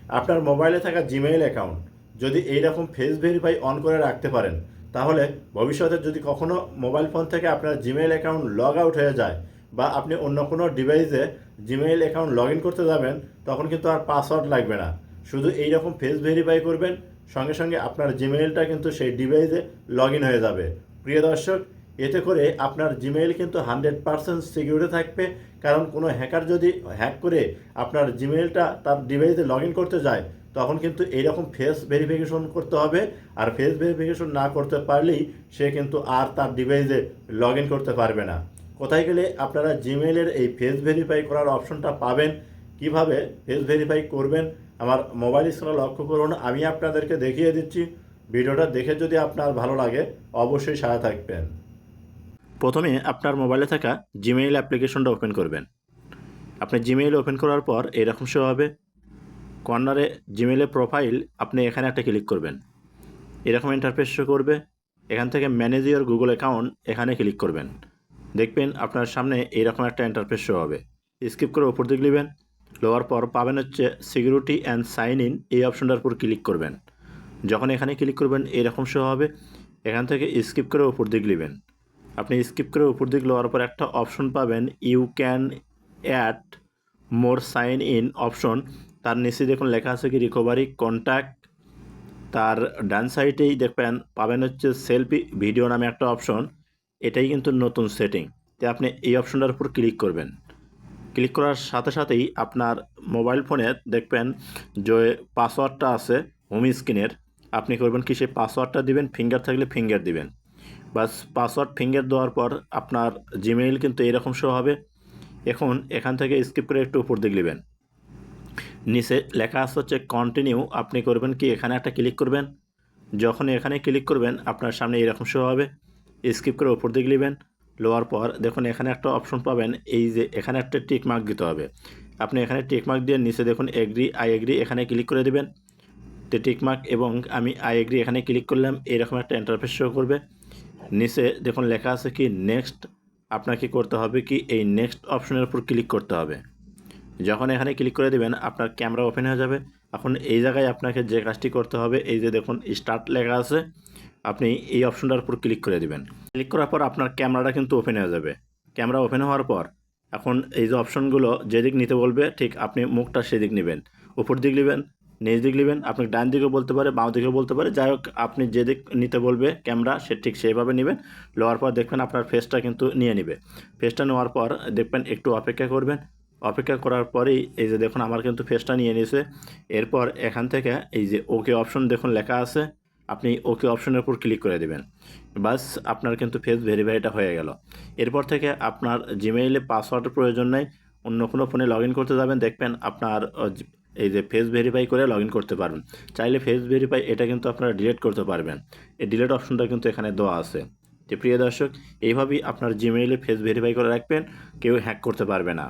আপনার মোবাইলে থাকা জিমেইল অ্যাকাউন্ট যদি এইরকম ফেস ভেরিফাই অন করে রাখতে পারেন, তাহলে ভবিষ্যতে যদি কখনো মোবাইল ফোন থেকে আপনার জিমেইল অ্যাকাউন্ট লগ আউট হয়ে যায় বা আপনি অন্য কোনো ডিভাইসে জিমেইল অ্যাকাউন্ট লগ ইন করতে যাবেন, তখন কিন্তু আর পাসওয়ার্ড লাগবে না। শুধু এই রকম ফেস ভেরিফাই করবেন, সঙ্গে সঙ্গে আপনার জিমেইলটা কিন্তু সেই ডিভাইসে লগ ইন হয়ে যাবে। প্রিয় দর্শক, এতে করে আপনার জিমেইল কিন্তু 100% সিকিউরিটি থাকবে। কারণ কোনো হ্যাকার যদি হ্যাক করে আপনার জিমেইলটা তার ডিভাইসে লগ ইন করতে যায়, তখন কিন্তু এইরকম ফেস ভেরিফিকেশন করতে হবে। আর ফেস ভেরিফিকেশন না করতে পারলেই সে কিন্তু আর তার ডিভাইসে লগ ইন করতে পারবে না। কোথায় গেলে আপনারা জিমেইলের এই ফেস ভেরিফাই করার অপশনটা পাবেন? কিভাবে ফেস ভেরিফাই করবেন আমার মোবাইল স্ক্রিনে লক্ষ্য করুন, আমি আপনাদেরকে দেখিয়ে দিচ্ছি। ভিডিওটা দেখে যদি আপনার ভালো লাগে, অবশ্যই সাথে থাকবেন। প্রথমে আপনার মোবাইলে থাকা জিমেইল অ্যাপ্লিকেশনটা ওপেন করবেন। আপনি জিমেইল ওপেন করার পর এরকম শো হবে। কর্নারে জিমেইলের প্রোফাইল, আপনি এখানে একটা ক্লিক করবেন। এরকম ইন্টারফেস শো করবে। এখান থেকে ম্যানেজ ইওর গুগল অ্যাকাউন্ট এখানে ক্লিক করবেন। দেখবেন আপনার সামনে এইরকম একটা ইন্টারফেস শো হবে। স্কিপ করে উপর দিকে নেবেন। লওয়ার পর পাবেন হচ্ছে সিকিউরিটি অ্যান্ড সাইন ইন, এই অপশনটার উপর ক্লিক করবেন। যখন এখানে ক্লিক করবেন এরকম শো হবে। এখান থেকে স্কিপ করে উপর দিকে নেবেন। আপনি স্কিপ করে উপর দিকে লওয়ার পর একটা অপশন পাবেন, you can add more sign in option. তার নিচে দেখুন লেখা আছে কি রিকভারি কন্ট্যাক্ট। তার ডান সাইডেই দেখবেন পাবেন হচ্ছে সেলফি ভিডিও নামে একটা অপশন। এটাই কিন্তু নতুন সেটিং। তো আপনি এই অপশনটার উপর ক্লিক করবেন। ক্লিক করার সাথে সাথেই আপনার মোবাইল ফোনে দেখবেন যে পাসওয়ার্ডটা আছে হোম স্ক্রিনের, আপনি করবেন কি সেই পাসওয়ার্ডটা দিবেন, ফিঙ্গার থাকলে ফিঙ্গার দিবেন। বাস পাসওয়ার্ড ফিঙ্গার দেওয়ার পর আপনার জিমেইল কিন্তু এরকম শো হবে। এখন এখান থেকে স্কিপ করে একটু উপর দিকে নেবেন। নিচে লেখা আছে হচ্ছে কন্টিনিউ, আপনি করবেন কি এখানে একটা ক্লিক করবেন। যখন এখানে ক্লিক করবেন আপনার সামনে এরকম শো হবে। স্কিপ করে উপর দিকে নেবেন। লোয়ার পর দেখুন এখানে একটা অপশন পাবেন, এই যে এখানে একটা টিক মার্ক দিতে হবে। আপনি এখানে টিক মার্ক দিয়ে নিচে দেখুন এগ্রি আই এগ্রি এখানে ক্লিক করে দেবেন। তো টিক মার্ক এবং আমি আই এগ্রি এখানে ক্লিক করলাম, এরকম একটা ইন্টারফেস শো করবে। নিচে দেখুন লেখা আছে কি নেক্সট, আপনাকে করতে হবে কি এই নেক্সট অপশনের উপর ক্লিক করতে হবে। যখন এখানে ক্লিক করে দেবেন আপনার ক্যামেরা ওপেন হয়ে যাবে। এখন এই জায়গায় আপনাকে যে কাজটি করতে হবে, এই যে দেখুন স্টার্ট লেখা আছে, আপনি এই অপশনটার উপর ক্লিক করে দেবেন। ক্লিক করার পর আপনার ক্যামেরাটা কিন্তু ওপেন হয়ে যাবে। ক্যামেরা ওপেন হওয়ার পর এখন এই যে অপশনগুলো যেদিক নিতে বলবে ঠিক আপনি মুখটা সেদিক নেবেন। উপর দিক নেবেন, নিচ দিক নেবেন, আপনি ডান দিকেও বলতে পারে বাঁ দিকেও বলতে পারে, যাই হোক আপনি যেদিক নিতে বলবে ক্যামেরা সে ঠিক সেইভাবে নেবেন। নেওয়ার পর দেখবেন আপনার ফেসটা কিন্তু নিয়ে নেবে। ফেসটা নেওয়ার পর দেখবেন একটু অপেক্ষা করবেন। অপেক্ষা করার পরেই এই যে দেখুন আমার কিন্তু ফেসটা নিয়ে নিয়েছে। এরপর এখান থেকে এই যে ওকে অপশন দেখুন লেখা আছে, আপনি ওকে অপশনের উপর ক্লিক করে দেবেন। বাস আপনার কিন্তু ফেস ভেরিফাইটা হয়ে গেল। এরপর থেকে আপনার জিমেইলে পাসওয়ার্ডের প্রয়োজন নেই। অন্য কোনো ফোনে লগ ইন করতে যাবেন, দেখবেন আপনার এই যে ফেস ভেরিফাই করে লগ ইন করতে পারবেন। চাইলে ফেস ভেরিফাই এটা কিন্তু আপনারা ডিলিট করতে পারবেন। এই ডিলিট অপশনটা কিন্তু এখানে দেওয়া আছে। তো প্রিয় দর্শক, এইভাবেই আপনার জিমেইলে ফেস ভেরিফাই করে রাখবেন, কেউ হ্যাক করতে পারবে না।